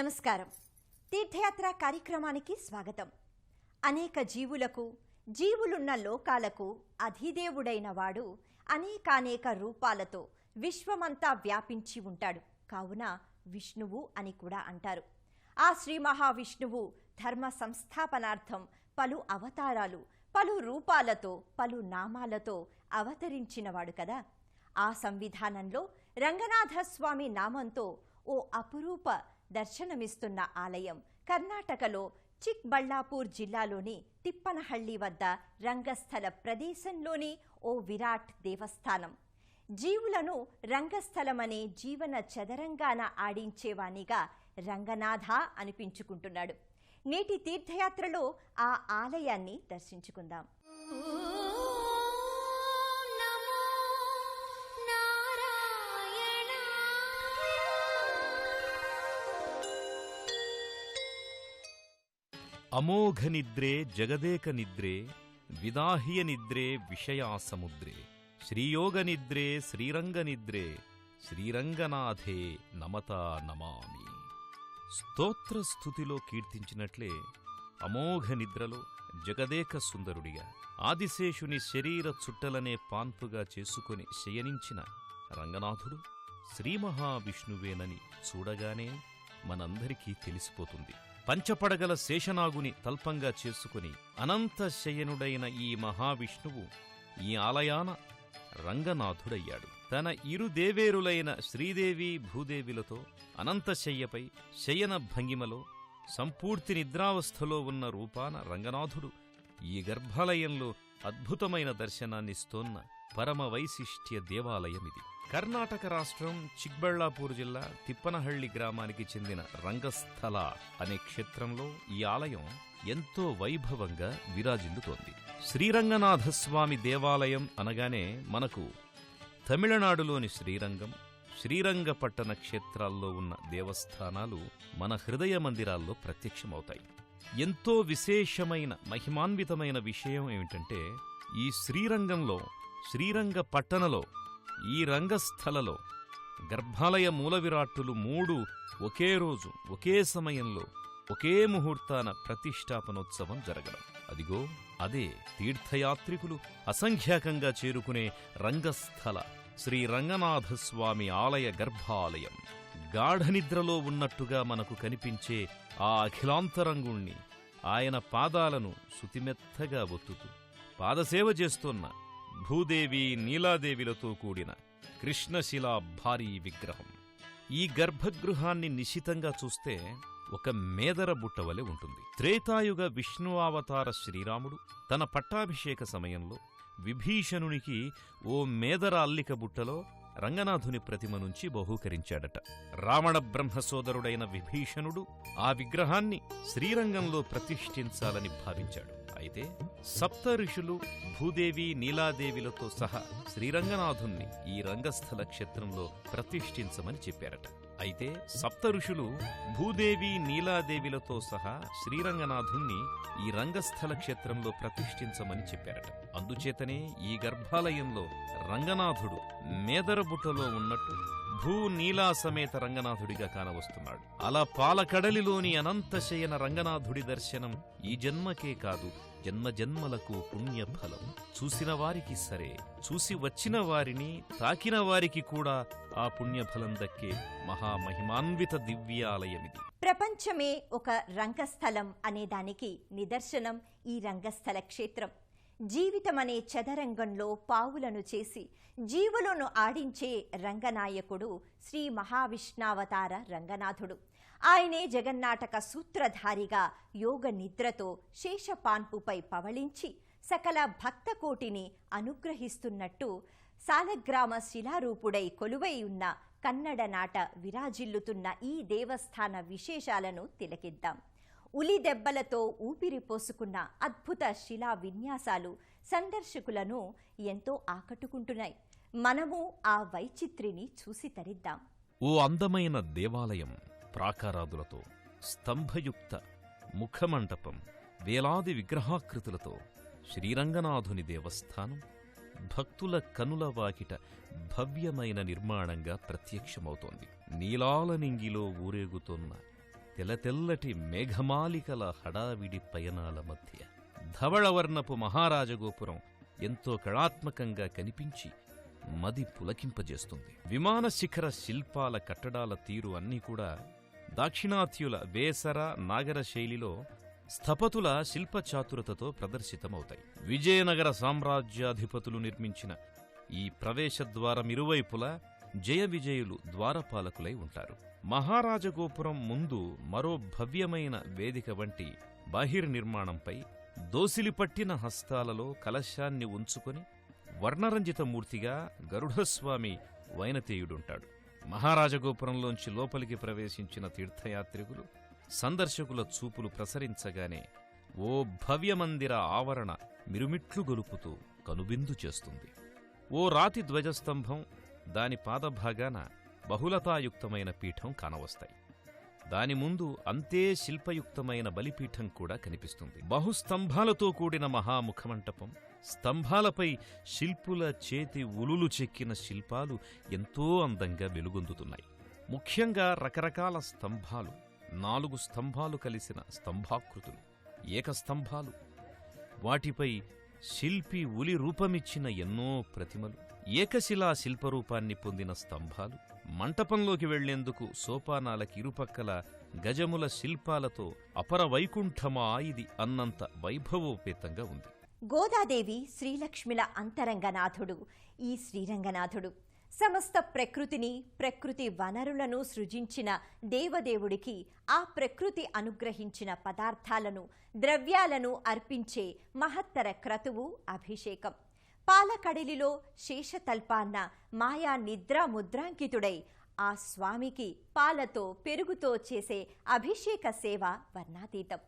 నమస్కారం. తీర్థయాత్ర కార్యక్రమానికి స్వాగతం. అనేక జీవులకు, జీవులున్న లోకాలకు అధిదేవుడైన వాడు అనేకానేక రూపాలతో విశ్వమంతా వ్యాపించి ఉంటాడు. కావున విష్ణువు అని కూడా అంటారు. ఆ శ్రీ మహావిష్ణువు ధర్మ సంస్థాపనార్థం పలు అవతారాలు, పలు రూపాలతో, పలు నామాలతో అవతరించినవాడు కదా. ఆ సంవిధానంలో రంగనాథస్వామి నామంతో ఓ అపురూప దర్శనమిస్తున్న ఆలయం కర్ణాటకలో చిక్బళ్ళాపూర్ జిల్లాలోని తిప్పనహళ్లి వద్ద రంగస్థల ప్రదేశంలోని ఓ విరాట్ దేవస్థానం. జీవులను రంగస్థలమనే జీవన చదరంగాన ఆడించేవానిగా రంగనాథ అనిపించుకుంటున్నాడు. నేటి తీర్థయాత్రలో ఆ ఆలయాన్ని దర్శించుకుందాం. అమోఘ నిద్రే జగదేక నిద్రే విదాహ్య నిద్రే విషయాసముద్రే శ్రీయోగ నిద్రే శ్రీరంగ నిద్రే శ్రీరంగనాథే నమతా నమామి. స్తోత్రస్థుతిలో కీర్తించినట్లే అమోఘ నిద్రలో జగదేక సుందరుడిగా ఆదిశేషుని శరీర చుట్టలనే పాన్పుగా చేసుకుని శయనించిన రంగనాథుడు శ్రీ మహావిష్ణువేనని చూడగానే మనందరికీ తెలిసిపోతుంది. పంచపడగల శేషనాగుని తల్పంగా చేసుకుని అనంత శయనుడైన ఈ మహావిష్ణువు ఈ ఆలయాన రంగనాథుడయ్యాడు. తన ఇరు దేవేరులైన శ్రీదేవి భూదేవిలతో అనంతశయ్యపై శయన భంగిమలో సంపూర్తి నిద్రావస్థలో ఉన్న రూపాన రంగనాథుడు ఈ గర్భాలయంలో అద్భుతమైన దర్శనాన్నిస్తోన్న పరమ వైశిష్ట్య దేవాలయమిది. కర్ణాటక రాష్ట్రం చిక్బళ్ళాపూర్ జిల్లా తిప్పనహళ్లి గ్రామానికి చెందిన రంగస్థల అనే క్షేత్రంలో ఈ ఆలయం ఎంతో వైభవంగా విరాజిల్లుతోంది. శ్రీరంగనాథస్వామి దేవాలయం అనగానే మనకు తమిళనాడులోని శ్రీరంగం, శ్రీరంగపట్టణ క్షేత్రాల్లో ఉన్న దేవస్థానాలు మన హృదయ మందిరాల్లో ప్రత్యక్షమవుతాయి. ఎంతో విశేషమైన మహిమాన్వితమైన విషయం ఏమిటంటే ఈ శ్రీరంగంలో, శ్రీరంగపట్టణలో, ఈ రంగస్థలలో గర్భాలయ మూల విరాట్టులు 3 ఒకే రోజు, ఒకే సమయంలో, ఒకే ముహూర్తాన ప్రతిష్టాపనోత్సవం జరగడం. అదిగో అదే తీర్థయాత్రికులు అసంఖ్యాకంగా చేరుకునే రంగస్థల శ్రీ రంగనాథస్వామి ఆలయ గర్భాలయం. గాఢనిద్రలో ఉన్నట్టుగా మనకు కనిపించే ఆ అఖిలాంతరంగుణ్ణి, ఆయన పాదాలను శుతిమెత్తగా ఒత్తుతూ పాదసేవ చేస్తోన్న భూదేవి నీలాదేవిలతో కూడిన కృష్ణశిలా భారీ విగ్రహం. ఈ గర్భగృహాన్ని నిశితంగా చూస్తే ఒక మేదర బుట్టవలె ఉంటుంది. త్రేతాయుగ విష్ణువావతార శ్రీరాముడు తన పట్టాభిషేక సమయంలో విభీషణునికి ఓ మేదర అల్లిక బుట్టలో రంగనాథుని ప్రతిమ నుంచి బహూకరించాడట. రావణ బ్రహ్మసోదరుడైన విభీషణుడు ఆ విగ్రహాన్ని శ్రీరంగంలో ప్రతిష్ఠించాలని భావించాడు. అయితే సప్త ఋషులు భూదేవి నీలాదేవిలతో సహా శ్రీరంగనాథుణ్ణి ఈ రంగస్థల క్షేత్రంలో ప్రతిష్ఠించమని చెప్పారట. అయితే సప్త ఋషులు భూదేవి నీలాదేవిలతో సహా శ్రీరంగనాథుణ్ణి ఈ రంగస్థల క్షేత్రంలో ప్రతిష్ఠించమని చెప్పారట. అందుచేతనే ఈ గర్భాలయంలో రంగనాథుడు మేదరబుట్టలో ఉన్నట్టు భూ నీలా సమేత రంగనాథుడిగా కానవస్తున్నాడు. అలా పాలకడలిలోని అనంతశయన రంగనాథుడి దర్శనం ఈ జన్మకే కాదు, జన్మజన్మలకు పుణ్యఫలం. చూసిన వారికి సరే, చూసి వచ్చిన వారిని, తాకిన వారికి కూడా ఆ పుణ్యఫలం దక్కే మహామహిమాన్విత దివ్యాలయమిది. ప్రపంచమే ఒక రంగస్థలం అనేదానికి నిదర్శనం ఈ రంగస్థల క్షేత్రం. జీవితమనే చదరంగంలో పావులను చేసి జీవులను ఆడించే రంగనాయకుడు శ్రీ మహావిష్ణావతార రంగనాథుడు. ఆయనే జగన్నాటక సూత్రధారిగా యోగ నిద్రతో శేషపాన్పుపై పవళించి సకల భక్తకోటిని అనుగ్రహిస్తున్నట్టు సాలగ్రామ శిలారూపుడై కొలువై ఉన్న కన్నడ నాట విరాజిల్లుతున్న ఈ దేవస్థాన విశేషాలను తిలకిద్దాం. ఉలి దెబ్బలతో ఊపిరి పోసుకున్న అద్భుత శిలా విన్యాసాలు సందర్శకులను ఎంతో ఆకట్టుకుంటున్నాయి. మనము ఆ వైచిత్రిని చూసి తరిద్దాం. ఓ అందమైన దేవాలయం ప్రాకారాదులతో, స్తంభయుక్త ముఖమంటపం, వేలాది విగ్రహాకృతులతో శ్రీరంగనాథుని దేవస్థానం భక్తుల కనుల వాకిట భవ్యమైన నిర్మాణంగా ప్రత్యక్షమవుతోంది. నీలాల నింగిలో ఊరేగుతోన్న తెల్లటి మేఘమాలికల హడావిడి పయనాల మధ్య ధవళవర్ణపు మహారాజగోపురం ఎంతో కళాత్మకంగా కనిపించి మది పులకింపజేస్తుంది. విమాన శిఖర శిల్పాల కట్టడాల తీరు అన్నీ కూడా దాక్షిణాత్యుల వేసర నాగర శైలిలో స్థపతుల శిల్పచాతురతతో ప్రదర్శితమవుతాయి. విజయనగర సామ్రాజ్యాధిపతులు నిర్మించిన ఈ ప్రవేశద్వారమిరువైపులా జయ విజయులు ద్వారపాలకులై ఉంటారు. మహారాజగోపురం ముందు మరో భవ్యమైన వేదిక వంటి బాహిర్నిర్మాణంపై దోసిలిపట్టిన హస్తాలలో కలశాన్ని ఉంచుకొని వర్ణరంజిత మూర్తిగా గరుడస్వామి వైనతేయుడుంటాడు. మహారాజగోపురంలోంచి లోపలికి ప్రవేశించిన తీర్థయాత్రికులు సందర్శకుల చూపులు ప్రసరించగానే ఓ భవ్యమందిర ఆవరణ మిరుమిట్లు గొలుపుతూ కనుబిందు చేస్తుంది. ఓ రాతి ధ్వజస్తంభం, దాని పాదభాగాన బహుళతాయుక్తమైన పీఠం కానవస్తాయి. దాని ముందు అంతే శిల్పయుక్తమైన బలిపీఠం కూడా కనిపిస్తుంది. బహుస్తంభాలతో కూడిన మహాముఖమంటపం, స్తంభాలపై శిల్పుల చేతి ఉలులు చెక్కిన శిల్పాలు ఎంతో అందంగా వెలుగొందుతున్నాయి. ముఖ్యంగా రకరకాల స్తంభాలు, 4 స్తంభాలు కలిసిన స్తంభాకృతులు, ఏకస్తంభాలు, వాటిపై శిల్పి ఉలి రూపమిచ్చిన ఎన్నో ప్రతిమలు, ఏకశిలా శిల్పరూపాన్ని పొందిన స్తంభాలు, మంటపంలోకి వెళ్లేందుకు సోపానాలకి ఇరుపక్కల గజముల శిల్పాలతో అపర వైకుంఠమా ఇది అన్నంత వైభవోపేతంగా ఉంది. గోదాదేవి శ్రీలక్ష్మిల అంతరంగనాథుడు ఈ శ్రీరంగనాథుడు. సమస్త ప్రకృతిని, ప్రకృతి వనరులను సృజించిన దేవదేవుడికి ఆ ప్రకృతి అనుగ్రహించిన పదార్థాలను, ద్రవ్యాలను అర్పించే మహత్తర క్రతువు అభిషేకం. పాలకడలిలో శేషతల్పాన్న మాయా నిద్రా ముద్రాంకితుడై ఆ స్వామికి పాలతో పెరుగుతో చేసే అభిషేక సేవ వర్ణాతీతం.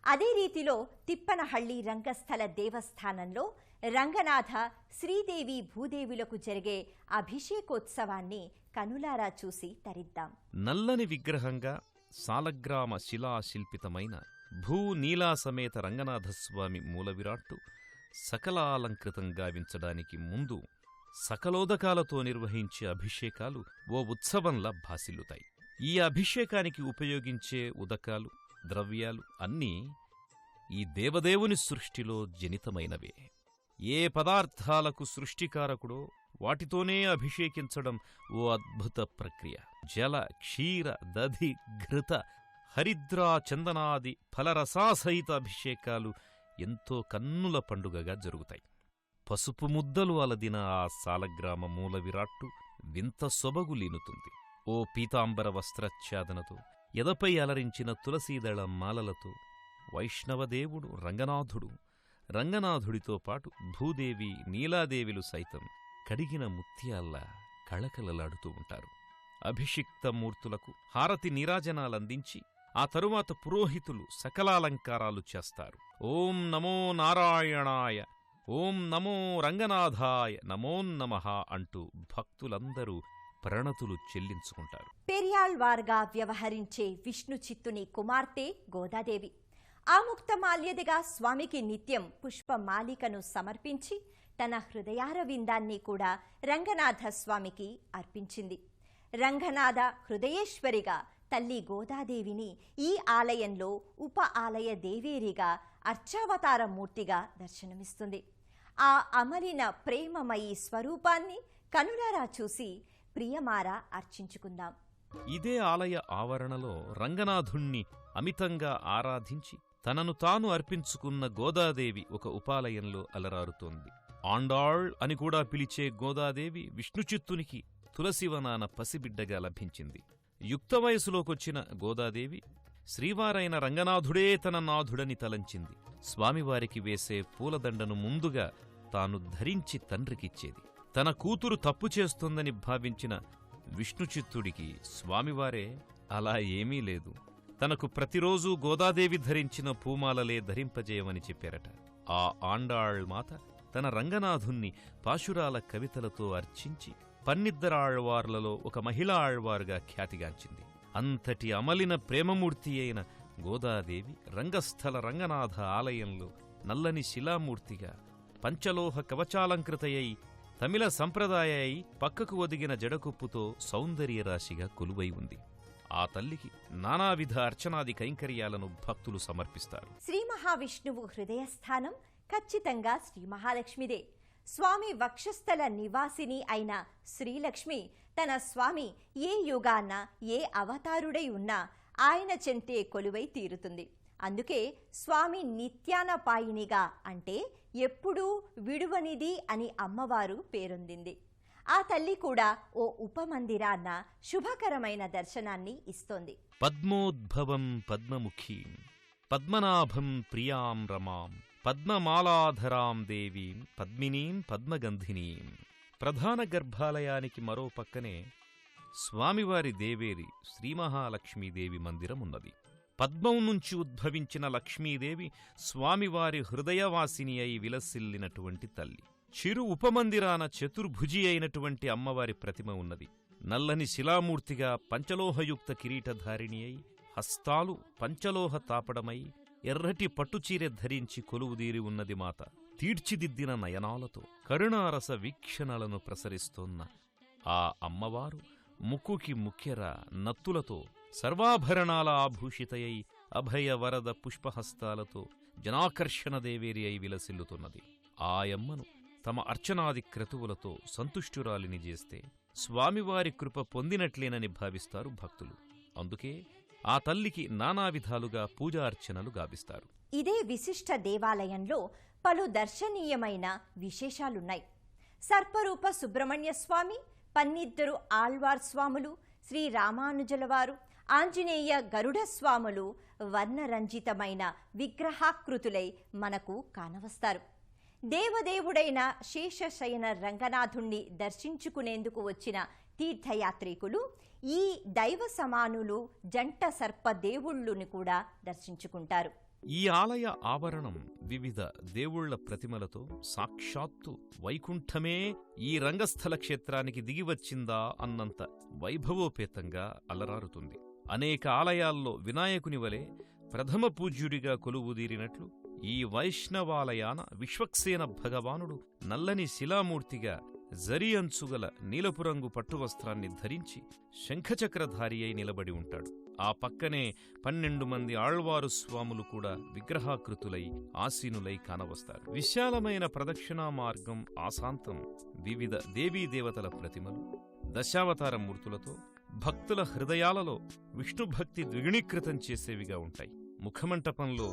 అదే రీతిలో తిప్పనహళ్లి రంగస్థల దేవస్థానంలో రంగనాథ, శ్రీదేవి, భూదేవులకు జరిగే అభిషేకోత్సవాన్ని కనులారా చూసి తరిద్దాం. నల్లని విగ్రహంగా సాలగ్రామ శిలాశిల్పితమైన భూనీలాసమేత రంగనాథస్వామి మూలవిరాట్టు సకలాలంకృతం గావించడానికి ముందు సకలోదకాలతో నిర్వహించే అభిషేకాలు ఓ ఉత్సవంలా భాసిల్లుతాయి. ఈ అభిషేకానికి ఉపయోగించే ఉదకాలు, ద్రవ్యాలు అన్నీ ఈ దేవదేవుని సృష్టిలో జనితమైనవే. ఏ పదార్థాలకు సృష్టికారకుడో వాటితోనే అభిషేకించడం ఓ అద్భుత ప్రక్రియ. జల, క్షీర, దధి, ఘృత, హరిద్రా, చందనాది ఫలరసాసహిత అభిషేకాలు ఎంతో కన్నుల పండుగగా జరుగుతాయి. పసుపు ముద్దలు అలదిన ఆ సాలగ్రామ మూల విరాట్టు వింత సొబగులీనుతుంది. ఓ పీతాంబర వస్త్రఛాదనతో, ఎదపై అలరించిన తులసీదళ మాలలతో వైష్ణవదేవుడు రంగనాథుడు, రంగనాథుడితో పాటు భూదేవి, నీలాదేవిలు సైతం కడిగిన ముత్యాల్లా కళకళలాడుతూ ఉంటారు. అభిషిక్త మూర్తులకు హారతి నీరాజనాలందించి ఆ తరువాత పురోహితులు సకలాలంకారాలు చేస్తారు. ఓం నమో నారాయణాయ, ఓం నమో రంగనాథాయ, నమోన్నమః అంటూ భక్తులందరూ ప్రణతులు చెల్లించుకుంటారు. పెరియాళ్వార్గా వ్యవహరించే విష్ణు చిత్తుని కుమార్తె గోదాదేవి ఆముక్తమాల్యదిగా స్వామికి నిత్యం పుష్పమాలికను సమర్పించి తన హృదయారవిందాన్ని కూడా రంగనాథ స్వామికి అర్పించింది. రంగనాథ హృదయేశ్వరిగా తల్లి గోదాదేవిని ఈ ఆలయంలో ఉప ఆలయ దేవేరిగా, అర్చావతార మూర్తిగా దర్శనమిస్తుంది. ఆ అమలిన ప్రేమమయీ స్వరూపాన్ని కనులారా చూసి ప్రియమారా అర్చించుకుందాం. ఇదే ఆలయ ఆవరణలో రంగనాథుణ్ణి అమితంగా ఆరాధించి తనను తాను అర్పించుకున్న గోదాదేవి ఒక ఉపాలయంలో అలరారుతోంది. ఆండాళ్ అని కూడా పిలిచే గోదాదేవి విష్ణుచిత్తునికి తులసివనాన పసిబిడ్డగా లభించింది. యుక్త వయసులోకొచ్చిన గోదాదేవి శ్రీవారైన రంగనాథుడే తన నాథుడని తలంచింది. స్వామివారికి వేసే పూలదండను ముందుగా తాను ధరించి తండ్రికిచ్చేది. తన కూతురు తప్పు చేస్తోందని భావించిన విష్ణుచిత్తుడికి స్వామివారే అలా ఏమీ లేదు, తనకు ప్రతిరోజూ గోదాదేవి ధరించిన పూమాలలే ధరింపజేయమని చెప్పారట. ఆ ఆండాళ్ మాత తన రంగనాథుణ్ణి పాశురాల కవితలతో అర్చించి పన్నిద్దరాళ్వార్లలో ఒక మహిళా ఆళ్వారుగా ఖ్యాతిగాంచింది. అంతటి అమలిన ప్రేమమూర్తి అయిన గోదాదేవి రంగస్థల రంగనాథ ఆలయంలో నల్లని శిలామూర్తిగా పంచలోహ కవచాలంకృతయై తమిళ సంప్రదాయ పక్కకు ఒదిగిన జడకొప్పుతో సౌందర్యరాశిగా కొలువై ఉంది. ఆ తల్లికి నానావిధ అర్చనాది కైంకర్యాలను భక్తులు సమర్పిస్తారు. శ్రీ మహావిష్ణువు హృదయస్థానం ఖచ్చితంగా శ్రీ మహాలక్ష్మిదే. స్వామి వక్షస్థల నివాసిని అయిన శ్రీలక్ష్మి తన స్వామి ఏ యుగాన ఏ అవతారుడై ఉన్నా ఆయన చెంతే కొలువై తీరుతుంది. అందుకే స్వామి నిత్యానపాయినిగా అంటే ఎప్పుడూ విడువనిది అని అమ్మవారు పేరొందింది. ఆ తల్లి కూడా ఓ ఉపమందిరాన్న శుభకరమైన దర్శనాన్ని ఇస్తోంది. పద్మోద్భవం పద్మముఖీం పద్మనాభం ప్రియాం రమాం పద్మమాలాధరాం దేవీం పద్మినీం పద్మగంధినీం. ప్రధాన గర్భాలయానికి మరో పక్కనే స్వామివారి దేవేరి శ్రీమహాలక్ష్మీదేవి మందిరమున్నది. పద్మం నుంచి ఉద్భవించిన లక్ష్మీదేవి స్వామివారి హృదయవాసిని అయి విలసిల్లినటువంటి తల్లి. చిరు ఉపమందిరాన చతుర్భుజి అయినటువంటి అమ్మవారి ప్రతిమ ఉన్నది. నల్లని శిలామూర్తిగా పంచలోహయుక్త కిరీటధారిణి అయి హస్తాలు పంచలోహ తాపడమై ఎర్రటి పట్టుచీరె ధరించి కొలువుదీరి ఉన్నది మాత. తీర్చిదిద్దిన నయనాలతో కరుణారస వీక్షణలను ప్రసరిస్తోన్న ఆ అమ్మవారు ముక్కుకి ముఖ్యర నత్తులతో సర్వాభరణాల ఆభూషితయై అభయ వరద పుష్పహస్తాలతో జనాకర్షణ దేవేరి అయి విలసిల్లుతున్నది. ఆయమ్మను తమ అర్చనాది క్రతువులతో సంతుష్టురాలిని చేస్తే స్వామివారి కృప పొందినట్లేనని భావిస్తారు భక్తులు. అందుకే ఆ తల్లికి నానావిధాలుగా పూజార్చనలు గావిస్తారు. ఇదే విశిష్ట దేవాలయంలో పలు దర్శనీయమైన విశేషాలున్నాయి. సర్పరూప సుబ్రహ్మణ్య స్వామి, పన్నిద్దరు ఆళ్వార్ స్వాములు, శ్రీ రామానుజలవారు, ఆంజనేయ గరుడ స్వాములు వర్ణరంజితమైన విగ్రహాకృతులై మనకు కానవస్తారు. దేవదేవుడైన శేషశయన రంగనాథుణ్ణి దర్శించుకునేందుకు వచ్చిన తీర్థయాత్రికులు ఈ దైవ సమానులు జంట సర్పదేవుళ్ళుని కూడా దర్శించుకుంటారు. ఈ ఆలయ ఆవరణం వివిధ దేవుళ్ల ప్రతిమలతో సాక్షాత్తు వైకుంఠమే ఈ రంగస్థల క్షేత్రానికి దిగివచ్చిందా అన్నంత వైభవోపేతంగా అలరారుతుంది. అనేక ఆలయాల్లో వినాయకుని వలె ప్రథమ పూజ్యుడిగా కొలువుదీరినట్లు ఈ వైష్ణవాలయాన విశ్వక్సేన భగవానుడు నల్లని శిలామూర్తిగా జరి అంచుగల నీలపురంగు పట్టువస్త్రాన్ని ధరించి శంఖచక్రధారి అయి నిలబడి ఉంటాడు. ఆ పక్కనే 12 మంది ఆళ్వారు స్వాములు కూడా విగ్రహాకృతులై ఆసీనులై కానవస్తారు. విశాలమైన ప్రదక్షిణా మార్గం ఆశాంతం వివిధ దేవీదేవతల ప్రతిమలు దశావతార మూర్తులతో భక్తుల హృదయాలలో విష్ణుభక్తి ద్విగుణీకృతం చేసేవిగా ఉంటాయి. ముఖమంటపంలో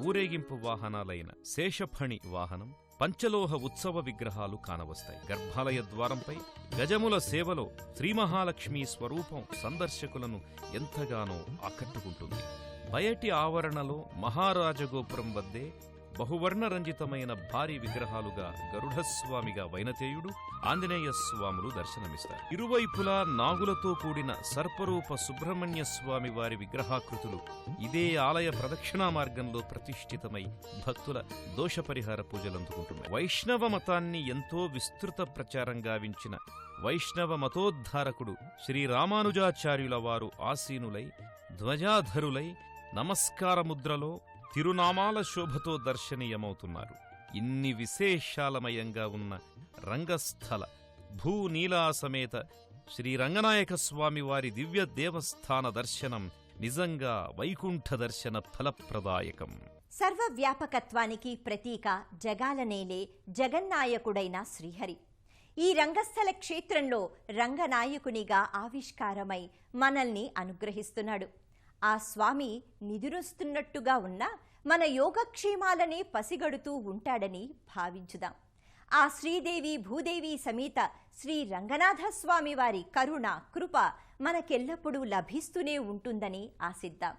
ఊరేగింపు వాహనాలైన శేషఫణి వాహనం, పంచలోహ ఉత్సవ విగ్రహాలు కానవస్తాయి. గర్భాలయ ద్వారంపై గజముల సేవలో శ్రీమహాలక్ష్మీ స్వరూపం సందర్శకులను ఎంతగానో ఆకట్టుకుంటుంది. బయటి ఆవరణలో మహారాజగోపురం వద్దే బహువర్ణరంజితమైన భారీ విగ్రహాలుగా గరుడస్వామిగా వైనతేయుడు, ఆంజనేయ స్వాములు దర్శనమిస్తారు. ఇరువైపులా నాగులతో కూడిన సర్పరూప సుబ్రహ్మణ్య స్వామి వారి విగ్రహాకృతులు ఇదే ఆలయ ప్రదక్షిణా మార్గంలో ప్రతిష్ఠితమై భక్తుల దోషపరిహార పూజలందుకుంటున్నాయి. వైష్ణవ మతాన్ని ఎంతో విస్తృత ప్రచారం గావించిన వైష్ణవ మతోద్ధారకుడు శ్రీ రామానుజాచార్యుల వారు ఆసీనులై ధ్వజాధరులై నమస్కారముద్రలో తిరునామాల శోభతో దర్శనీయమవుతున్నారు. ఇన్ని విశేషాలమయంగా ఉన్న రంగస్థల భూనీలాసమేత శ్రీ రంగనాయక స్వామి వారి దివ్య దేవస్థాన దర్శనం నిజంగా వైకుంఠ దర్శన ఫలప్రదాయకం. సర్వవ్యాపకత్వానికి ప్రతీక జగాలనేలే జగన్నాయకుడైన శ్రీహరి ఈ రంగస్థల క్షేత్రంలో రంగనాయకునిగా ఆవిష్కారమై మనల్ని అనుగ్రహిస్తున్నాడు. ఆ స్వామి నిదురుస్తున్నట్టుగా ఉన్న మన యోగక్షేమాలనే పసిగడుతూ ఉంటాడని భావించుదాం. ఆ శ్రీదేవి భూదేవి సమేత శ్రీ రంగనాథస్వామి వారి కరుణ కృప మనకెల్లప్పుడూ లభిస్తూనే ఉంటుందని ఆశిద్దాం.